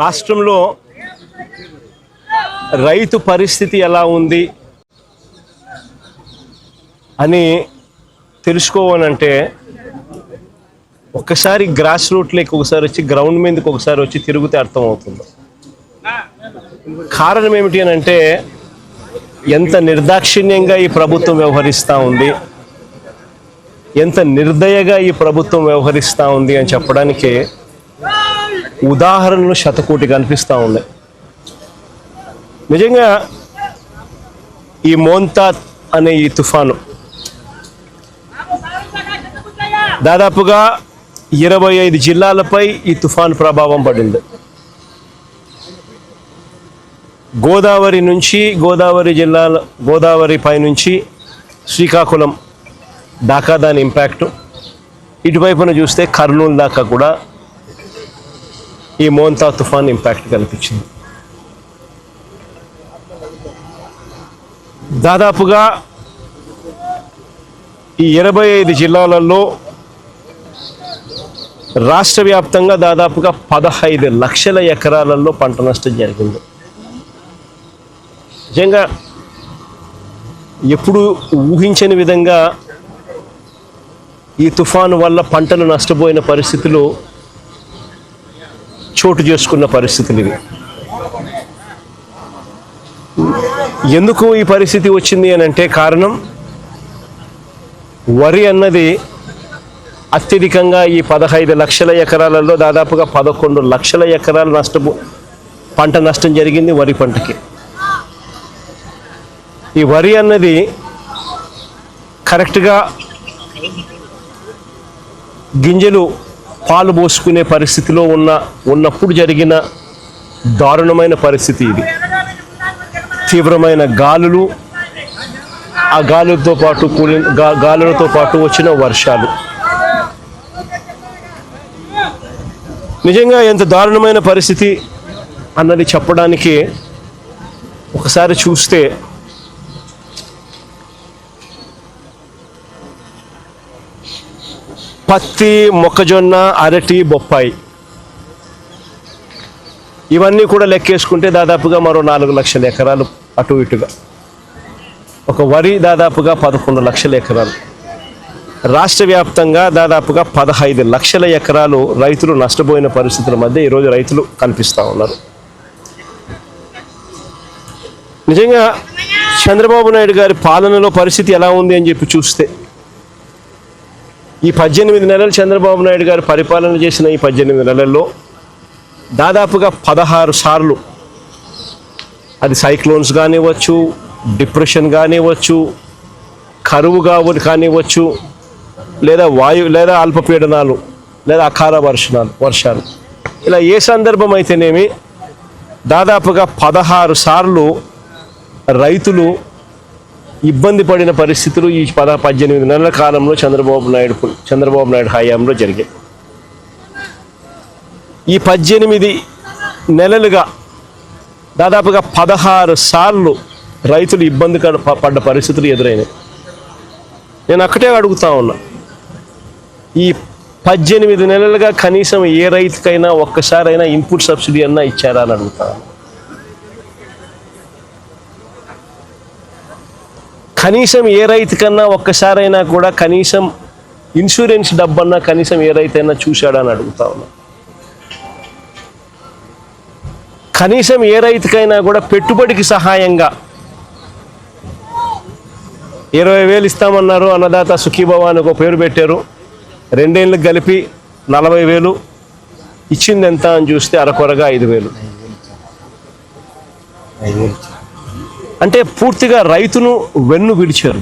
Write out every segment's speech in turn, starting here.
రాష్ట్రంలో రైతు పరిస్థితి ఎలా ఉంది అని తెలుసుకోవాలంటే ఒక్కసారి గ్రాస్ రూట్లోకి ఒకసారి వచ్చి గ్రౌండ్ మీదకి ఒకసారి వచ్చి తిరిగితే అర్థమవుతుంది. కారణం ఏమిటి అని అంటే ఎంత నిర్దాక్షిణ్యంగా ఈ ప్రభుత్వం వ్యవహరిస్తూ ఉంది, ఎంత నిర్దయగా ఈ ప్రభుత్వం వ్యవహరిస్తూ ఉంది అని చెప్పడానికి ఉదాహరణలు శతకోటి కనిపిస్తూ ఉన్నాయి. నిజంగా ఈ మోంతాత్ అనే ఈ తుఫాను దాదాపుగా 25 జిల్లాలపై ఈ తుఫాను ప్రభావం పడింది. గోదావరి నుంచి గోదావరి పై నుంచి శ్రీకాకుళం దాకా దాని ఇంపాక్టు, ఇటువైపున చూస్తే కర్నూలు దాకా కూడా ఈ మోంతా తుఫాన్ ఇంపాక్ట్ కనిపించింది. దాదాపుగా ఈ 25 జిల్లాలలో రాష్ట్ర వ్యాప్తంగా దాదాపుగా 15 లక్షల ఎకరాలలో పంట నష్టం జరిగింది. నిజంగా ఎప్పుడు ఊహించని విధంగా ఈ తుఫాను వల్ల పంటలు నష్టపోయిన పరిస్థితులు చోటు చేసుకున్న పరిస్థితులు ఇవి. ఎందుకు ఈ పరిస్థితి వచ్చింది అని అంటే కారణం వరి అన్నది అత్యధికంగా ఈ 15 లక్షల ఎకరాలలో దాదాపుగా 11 లక్షల ఎకరాలు పంట నష్టం జరిగింది వరి పంటకి. ఈ వరి అన్నది కరెక్ట్గా గింజలు పాలు పోసుకునే పరిస్థితిలో ఉన్నప్పుడు జరిగిన దారుణమైన పరిస్థితి ఇది. తీవ్రమైన గాలులు, ఆ గాలులతో పాటు వచ్చిన వర్షాలు, నిజంగా ఎంత దారుణమైన పరిస్థితి అన్నది చెప్పడానికి ఒకసారి చూస్తే పత్తి, మొక్కజొన్న, అరటి, బొప్పాయి ఇవన్నీ కూడా లెక్కేసుకుంటే దాదాపుగా మరో 4 లక్షల ఎకరాలు అటు ఇటుగా. ఒక వరి దాదాపుగా 11 లక్షల ఎకరాలు. రాష్ట్ర వ్యాప్తంగా దాదాపుగా 15 లక్షల ఎకరాలు రైతులు నష్టపోయిన పరిస్థితుల మధ్య ఈరోజు రైతులు కనిపిస్తూ ఉన్నారు. నిజంగా చంద్రబాబు నాయుడు గారి పాలనలో పరిస్థితి ఎలా ఉంది అని చెప్పి చూస్తే ఈ 18 నెలలు చంద్రబాబు నాయుడు గారు పరిపాలన చేసిన ఈ 18 నెలల్లో దాదాపుగా 16 సార్లు అది సైక్లోన్స్ కానివ్వచ్చు, డిప్రెషన్ కానివ్వచ్చు, కరువు కానివ్వచ్చు, లేదా అల్పపీడనాలు, లేదా అకాల వర్షాలు, ఇలా ఏ సందర్భం అయితేనేమి దాదాపుగా 16 సార్లు రైతులు ఇబ్బంది పడిన పరిస్థితులు ఈ 18 నెలల కాలంలో చంద్రబాబు నాయుడు హయాంలో జరిగాయి. ఈ 18 నెలలుగా దాదాపుగా 16 సార్లు రైతులు ఇబ్బంది పడ్డ పరిస్థితులు ఎదురైనాయి. నేను అక్కడే అడుగుతా ఉన్నా, ఈ 18 నెలలుగా కనీసం ఏ రైతుకైనా ఒక్కసారైనా ఇన్పుట్ సబ్సిడీ అన్నా ఇచ్చారా అని అడుగుతా. కనీసం ఏ రైతుకన్నా ఒక్కసారైనా కూడా కనీసం ఇన్సూరెన్స్ డబ్బన్నా కనీసం ఏ రైతైనా చూశాడా అని అడుగుతా ఉన్నా. కనీసం ఏ రైతుకైనా కూడా పెట్టుబడికి సహాయంగా 20,000 ఇస్తామన్నారు, అన్నదాత సుఖీభవ అని ఒక పేరు పెట్టారు. 2 ఏళ్ళకి కలిపి 40,000 ఇచ్చింది ఎంత అని చూస్తే అరకొరగా 5,000. అంటే పూర్తిగా రైతును వెన్ను విడిచారు.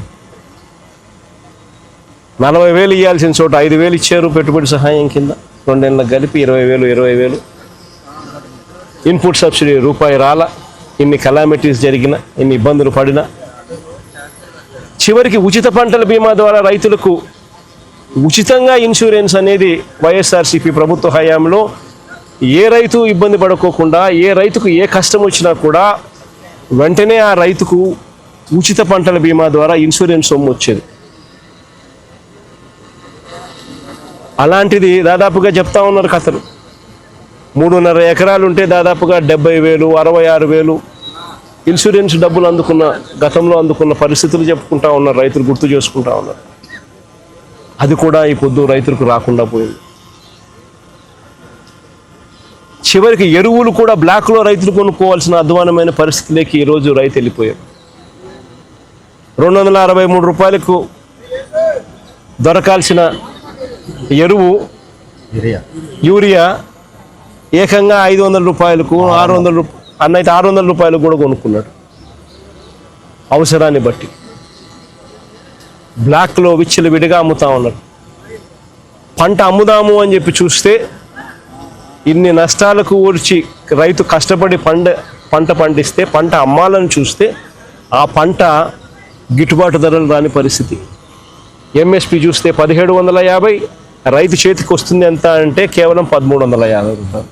40,000 ఇవ్వాల్సిన చోట 5,000 ఇచ్చారు పెట్టుబడి సహాయం కింద. 2 ఏళ్ళకి కలిపి 20,000. ఇన్పుట్ సబ్సిడీ రూపాయి రాల. ఇన్ని కలామిటీస్ జరిగిన, ఇన్ని ఇబ్బందులు పడినా చివరికి ఉచిత పంటల బీమా ద్వారా రైతులకు ఉచితంగా ఇన్సూరెన్స్ అనేది వైఎస్ఆర్సీపీ ప్రభుత్వ హయాంలో ఏ రైతు ఇబ్బంది పడుకోకుండా, ఏ రైతుకు ఏ కష్టం వచ్చినా కూడా వెంటనే ఆ రైతుకు ఉచిత పంటల బీమా ద్వారా ఇన్సూరెన్స్ సొమ్ము వచ్చేది. అలాంటిది దాదాపుగా చెప్తా ఉన్నారు కథలు. 3.5 ఎకరాలు ఉంటే దాదాపుగా 70,000, 66,000 ఇన్సూరెన్స్ డబ్బులు గతంలో అందుకున్న పరిస్థితులు చెప్పుకుంటా ఉన్నారు, రైతులు గుర్తు చేసుకుంటా ఉన్నారు. అది కూడా ఈ పొద్దు రైతులకు రాకుండా పోయింది. చివరికి ఎరువులు కూడా బ్లాక్లో రైతులు కొనుక్కోవాల్సిన అధ్వానమైన పరిస్థితిలోకి ఈరోజు రైతు వెళ్ళిపోయారు. 263 రూపాయలకు దొరకాల్సిన ఎరువు యూరియా ఏకంగా 500 రూపాయలకు, 600 రూపాయలు అన్నైతే 600 రూపాయలకు కూడా కొనుక్కున్నాడు. అవసరాన్ని బట్టి బ్లాక్లో విచ్చలవిడిగా అమ్ముతా ఉన్నారు. పంట అమ్ముదాము అని చెప్పి చూస్తే ఇన్ని నష్టాలకు ఊడ్చి రైతు కష్టపడి పంట పండిస్తే పంట అమ్మాలని చూస్తే ఆ పంట గిట్టుబాటు ధరలు రాని పరిస్థితి. ఎంఎస్పి చూస్తే 1750, రైతు చేతికి వస్తుంది ఎంత అంటే కేవలం 1350 రూపాయలు.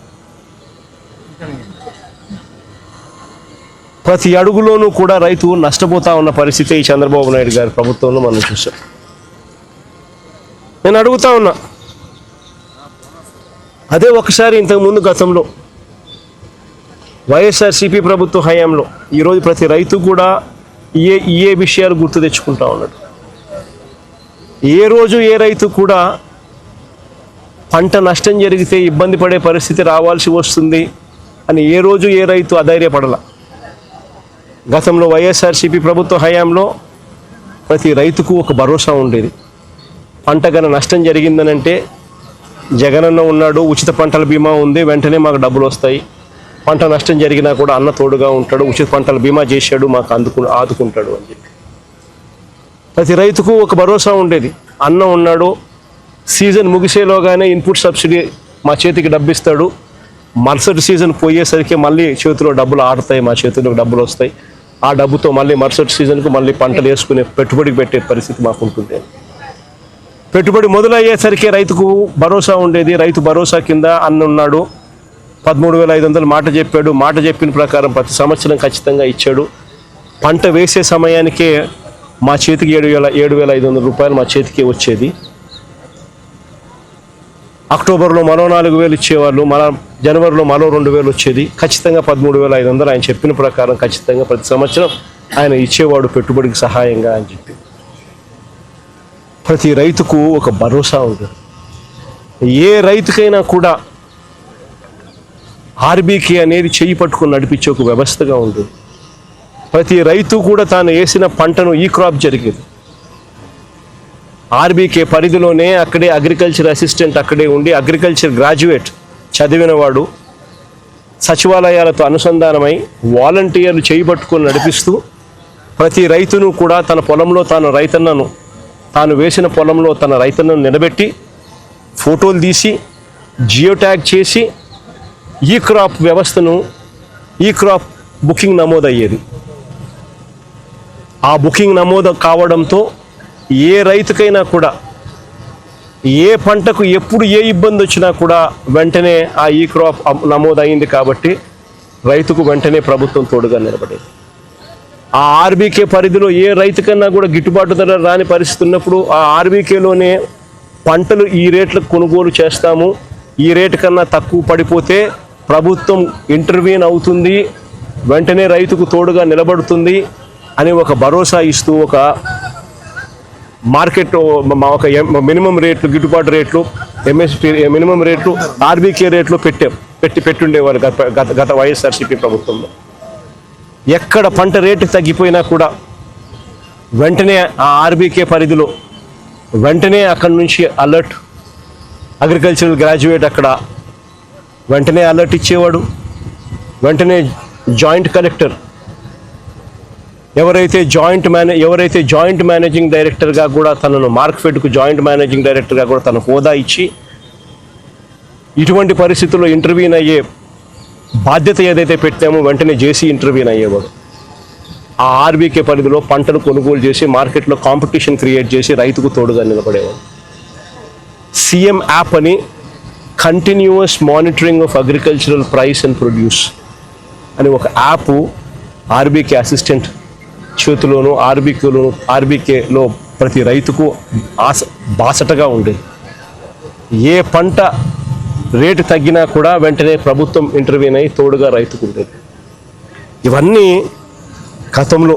ప్రతి అడుగులోనూ కూడా రైతు నష్టపోతా ఉన్న పరిస్థితి ఈ చంద్రబాబు నాయుడు గారి ప్రభుత్వంలో మనం చూసాం. నేను అడుగుతా ఉన్నా, అదే ఒకసారి ఇంతకుముందు గతంలో వైఎస్ఆర్సీపీ ప్రభుత్వ హయాంలో ఈరోజు ప్రతి రైతు కూడా ఏ విషయాలు గుర్తు తెచ్చుకుంటా ఉన్నాడు. ఏ రోజు ఏ రైతు కూడా పంట నష్టం జరిగితే ఇబ్బంది పడే పరిస్థితి రావాల్సి వస్తుంది అని ఏ రోజు ఏ రైతు అధైర్యపడాల. గతంలో వైఎస్ఆర్సీపీ ప్రభుత్వ హయాంలో ప్రతి రైతుకు ఒక భరోసా ఉండేది. పంట గన నష్టం జరిగిందనంటే జగనన్న ఉన్నాడు, ఉచిత పంటల బీమా ఉంది, వెంటనే మాకు డబ్బులు వస్తాయి. పంట నష్టం జరిగినా కూడా అన్న తోడుగా ఉంటాడు, ఉచిత పంటల బీమా చేశాడు, మాకు ఆదుకుంటాడు అని చెప్పి ప్రతి రైతుకు ఒక భరోసా ఉండేది. అన్న ఉన్నాడు, సీజన్ ముగిసేలోగానే ఇన్పుట్ సబ్సిడీ మా చేతికి డబ్బు ఇస్తాడు, మరుసటి సీజన్ పోయేసరికి మళ్ళీ చేతిలో డబ్బులు ఆడతాయి, మా చేతిలో డబ్బులు వస్తాయి, ఆ డబ్బుతో మళ్ళీ మరుసటి సీజన్కు మళ్ళీ పంటలు వేసుకునే పెట్టుబడికి పెట్టే పరిస్థితి మాకు ఉంటుంది. పెట్టుబడి మొదలయ్యేసరికి రైతుకు భరోసా ఉండేది. రైతు భరోసా కింద అన్న ఉన్నాడు, 13,500 మాట చెప్పాడు. మాట చెప్పిన ప్రకారం ప్రతి సంవత్సరం ఖచ్చితంగా ఇచ్చాడు. పంట వేసే సమయానికే మా చేతికి 7,500 రూపాయలు మా చేతికి వచ్చేది. అక్టోబర్లో మరో 4,000 ఇచ్చేవాళ్ళు, జనవరిలో మరో 2,000 వచ్చేది. ఖచ్చితంగా 13,500 ఆయన చెప్పిన ప్రకారం ఖచ్చితంగా ప్రతి సంవత్సరం ఆయన ఇచ్చేవాడు పెట్టుబడికి సహాయంగా అని చెప్పి ప్రతి రైతుకు ఒక భరోసా ఉంటుంది. ఏ రైతుకైనా కూడా ఆర్బీకే అనేది చేయి పట్టుకుని నడిపించే ఒక వ్యవస్థగా ఉంటుంది. ప్రతి రైతు కూడా తాను వేసిన పంటను ఈ క్రాప్ జరిగేది. ఆర్బీకే పరిధిలోనే అక్కడే అగ్రికల్చర్ అసిస్టెంట్ అక్కడే ఉండి అగ్రికల్చర్ గ్రాడ్యుయేట్ చదివినవాడు సచివాలయాలతో అనుసంధానమై వాలంటీర్లు చేయి పట్టుకొని నడిపిస్తూ ప్రతి రైతును కూడా తన పొలంలో తాను వేసిన పొలంలో తన రైతన్నను నిలబెట్టి ఫోటోలు తీసి జియో ట్యాగ్ చేసి ఈ క్రాప్ వ్యవస్థను ఈ క్రాప్ బుకింగ్ నమోదయ్యేది. ఆ బుకింగ్ నమోదు కావడంతో ఏ రైతుకైనా కూడా ఏ పంటకు ఎప్పుడు ఏ ఇబ్బంది వచ్చినా కూడా వెంటనే ఆ ఈ క్రాప్ నమోదయ్యింది కాబట్టి రైతుకు వెంటనే ప్రభుత్వం తోడుగా నిలబడేది. ఆ ఆర్బీకే పరిధిలో ఏ రైతుకన్నా కూడా గిట్టుబాటు ధర రాని పరిస్థితి ఉన్నప్పుడు ఆ ఆర్బీకేలోనే పంటలు ఈ రేట్లకు కొనుగోలు చేస్తాము, ఈ రేటు కన్నా తక్కువ పడిపోతే ప్రభుత్వం ఇంటర్వ్యూన్ అవుతుంది, వెంటనే రైతుకు తోడుగా నిలబడుతుంది అని ఒక భరోసా ఇస్తూ ఒక మార్కెట్ ఒక మినిమం రేట్లు, గిట్టుబాటు రేట్లు, ఎంఎస్పీ మినిమం రేట్లు, ఆర్బీకే రేట్లు పెట్టుండేవారు గత వైఎస్ఆర్సీపీ ప్రభుత్వంలో. ఎక్కడ పంట రేటు తగ్గిపోయినా కూడా వెంటనే ఆ ఆర్బీకే పరిధిలో వెంటనే అక్కడి నుంచి అలర్ట్, అగ్రికల్చరల్ గ్రాడ్యుయేట్ అక్కడ వెంటనే అలర్ట్ ఇచ్చేవాడు. వెంటనే జాయింట్ కలెక్టర్ ఎవరైతే జాయింట్ మేనేజింగ్ డైరెక్టర్గా కూడా తనను మార్క్ఫెడ్కు జాయింట్ మేనేజింగ్ డైరెక్టర్గా కూడా తన హోదా ఇచ్చి ఇటువంటి పరిస్థితుల్లో ఇంటర్వ్యూన్ అయ్యే బాధ్యత ఏదైతే పెట్టామో వెంటనే చేసి ఇంటర్వ్యూన్ అయ్యేవాడు. ఆ ఆర్బీకే పరిధిలో పంటను కొనుగోలు చేసి మార్కెట్లో కాంపిటీషన్ క్రియేట్ చేసి రైతుకు తోడుగా నిలబడేవాడు. సీఎం యాప్ అని continuous monitoring of agricultural price and produce అని ఒక యాప్ ఆర్బీకే అసిస్టెంట్ చేతిలోనూ ఆర్బీకేలో ప్రతి రైతుకు బాసటగా ఉండేది. ఏ పంట రేటు తగ్గినా కూడా వెంటనే ప్రభుత్వం ఇంటర్వ్యూన్ అయి తోడుగా రైతుకు ఉంటుంది. ఇవన్నీ గతంలో